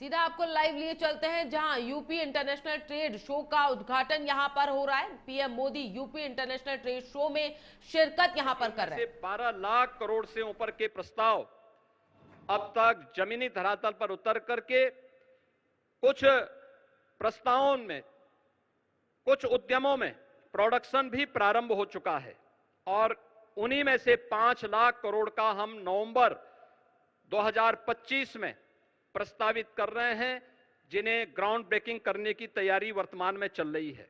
सीधा आपको लाइव लिए चलते हैं जहां यूपी इंटरनेशनल ट्रेड शो का उद्घाटन यहां पर हो रहा है। PM Modi UP international trade show में शिरकत यहां पर कर रहे हैं। 12 लाख करोड़ से ऊपर के प्रस्ताव अब तक जमीनी धरातल पर उतर करके कुछ प्रस्तावों में, कुछ उद्यमों में प्रोडक्शन भी प्रारंभ हो चुका है और उन्हीं में से 5 लाख करोड़ का हम नवंबर 2025 में प्रस्तावित कर रहे हैं, जिन्हें ग्राउंड ब्रेकिंग करने की तैयारी वर्तमान में चल रही है।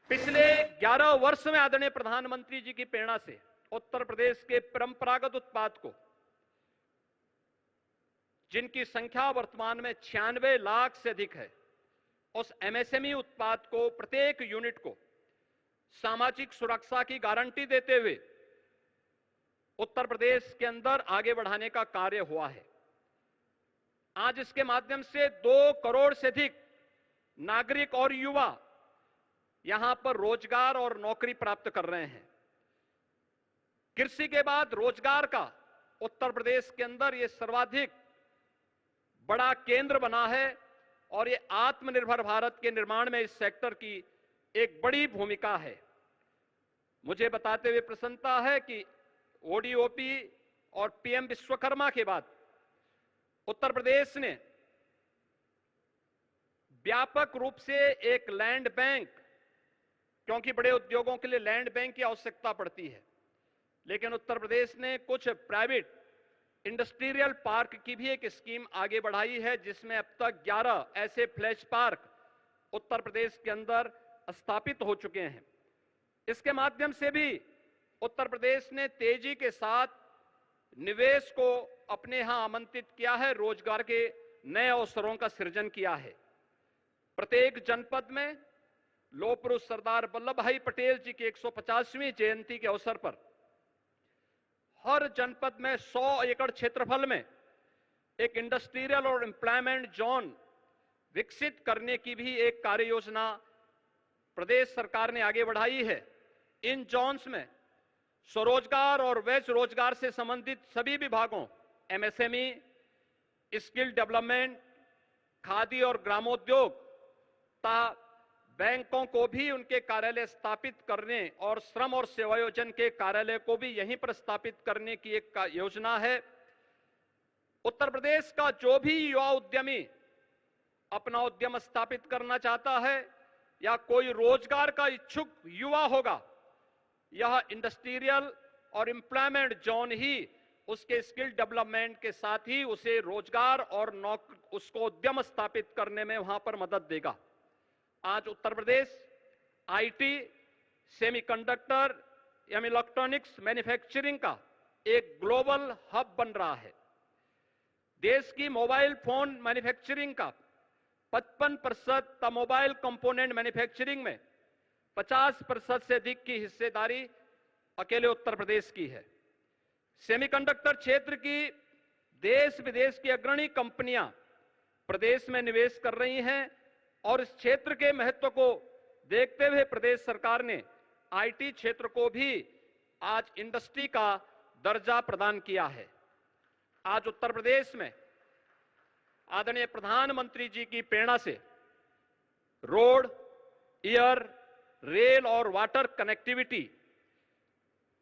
पिछले 11 वर्ष में आदरणीय प्रधानमंत्री जी की प्रेरणा से उत्तर प्रदेश के परंपरागत उत्पाद को, जिनकी संख्या वर्तमान में 96 लाख से अधिक है, उस एमएसएमई उत्पाद को, प्रत्येक यूनिट को सामाजिक सुरक्षा की गारंटी देते हुए उत्तर प्रदेश के अंदर आगे बढ़ाने का कार्य हुआ है। आज इसके माध्यम से 2 करोड़ से अधिक नागरिक और युवा यहां पर रोजगार और नौकरी प्राप्त कर रहे हैं। कृषि के बाद रोजगार का उत्तर प्रदेश के अंदर यह सर्वाधिक बड़ा केंद्र बना है और ये आत्मनिर्भर भारत के निर्माण में इस सेक्टर की एक बड़ी भूमिका है। मुझे बताते हुए प्रसन्नता है कि ओडीओपी और पीएम विश्वकर्मा के बाद उत्तर प्रदेश ने व्यापक रूप से एक लैंड बैंक, क्योंकि बड़े उद्योगों के लिए लैंड बैंक की आवश्यकता पड़ती है, लेकिन उत्तर प्रदेश ने कुछ प्राइवेट इंडस्ट्रियल पार्क की भी एक स्कीम आगे बढ़ाई है, जिसमें अब तक 11 ऐसे फ्लैश पार्क उत्तर प्रदेश के अंदर स्थापित हो चुके हैं। इसके माध्यम से भी उत्तर प्रदेश ने तेजी के साथ निवेश को अपने यहां आमंत्रित किया है, रोजगार के नए अवसरों का सृजन किया है। प्रत्येक जनपद में लौह पुरुष सरदार वल्लभ भाई पटेल जी की 150वीं जयंती के अवसर पर हर जनपद में 100 एकड़ क्षेत्रफल में एक इंडस्ट्रियल और एम्प्लॉयमेंट जोन विकसित करने की भी एक कार्य योजना प्रदेश सरकार ने आगे बढ़ाई है। इन जोन्स में स्वरोजगार और वैश्य रोजगार से संबंधित सभी विभागों, एमएसएमई, स्किल डेवलपमेंट, खादी और ग्रामोद्योग तथा बैंकों को भी उनके कार्यालय स्थापित करने और श्रम और सेवायोजन के कार्यालय को भी यहीं पर स्थापित करने की एक योजना है। उत्तर प्रदेश का जो भी युवा उद्यमी अपना उद्यम स्थापित करना चाहता है या कोई रोजगार का इच्छुक युवा होगा, यह इंडस्ट्रियल और एम्प्लॉयमेंट जोन ही उसके स्किल डेवलपमेंट के साथ ही उसे रोजगार और उसको उद्यम स्थापित करने में वहां पर मदद देगा। आज उत्तर प्रदेश आईटी, सेमीकंडक्टर एवं इलेक्ट्रॉनिक्स मैन्युफैक्चरिंग का एक ग्लोबल हब बन रहा है। देश की मोबाइल फोन मैन्युफैक्चरिंग का 55%, मोबाइल कंपोनेंट मैन्युफैक्चरिंग में 50% से अधिक की हिस्सेदारी अकेले उत्तर प्रदेश की है। सेमीकंडक्टर क्षेत्र की देश विदेश की अग्रणी कंपनियां प्रदेश में निवेश कर रही हैं और इस क्षेत्र के महत्व को देखते हुए प्रदेश सरकार ने आईटी क्षेत्र को भी आज इंडस्ट्री का दर्जा प्रदान किया है। आज उत्तर प्रदेश में आदरणीय प्रधानमंत्री जी की प्रेरणा से रोड, एयर, रेल और वाटर कनेक्टिविटी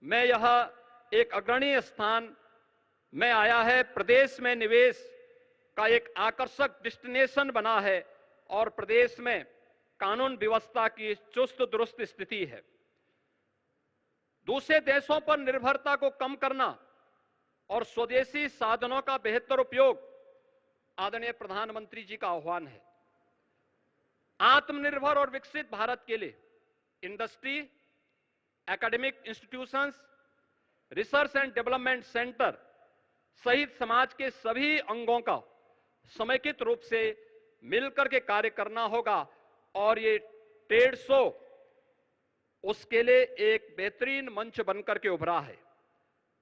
में यह एक अग्रणी स्थान में आया है। प्रदेश में निवेश का एक आकर्षक डेस्टिनेशन बना है और प्रदेश में कानून व्यवस्था की चुस्त दुरुस्त स्थिति है। दूसरे देशों पर निर्भरता को कम करना और स्वदेशी साधनों का बेहतर उपयोग आदरणीय प्रधानमंत्री जी का आह्वान है। आत्मनिर्भर और विकसित भारत के लिए industry, academic institutions, research and development centre सहित समाज के सभी अंगों का समेकित रूप से मिलकर के कार्य करना होगा और ये ट्रेड शो उसके लिए एक बेहतरीन मंच बनकर के उभरा है।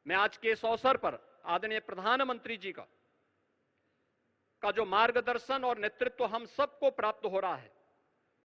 मैं आज के इस अवसर पर आदरणीय प्रधानमंत्री जी का जो मार्गदर्शन और नेतृत्व हम सबको प्राप्त हो रहा है,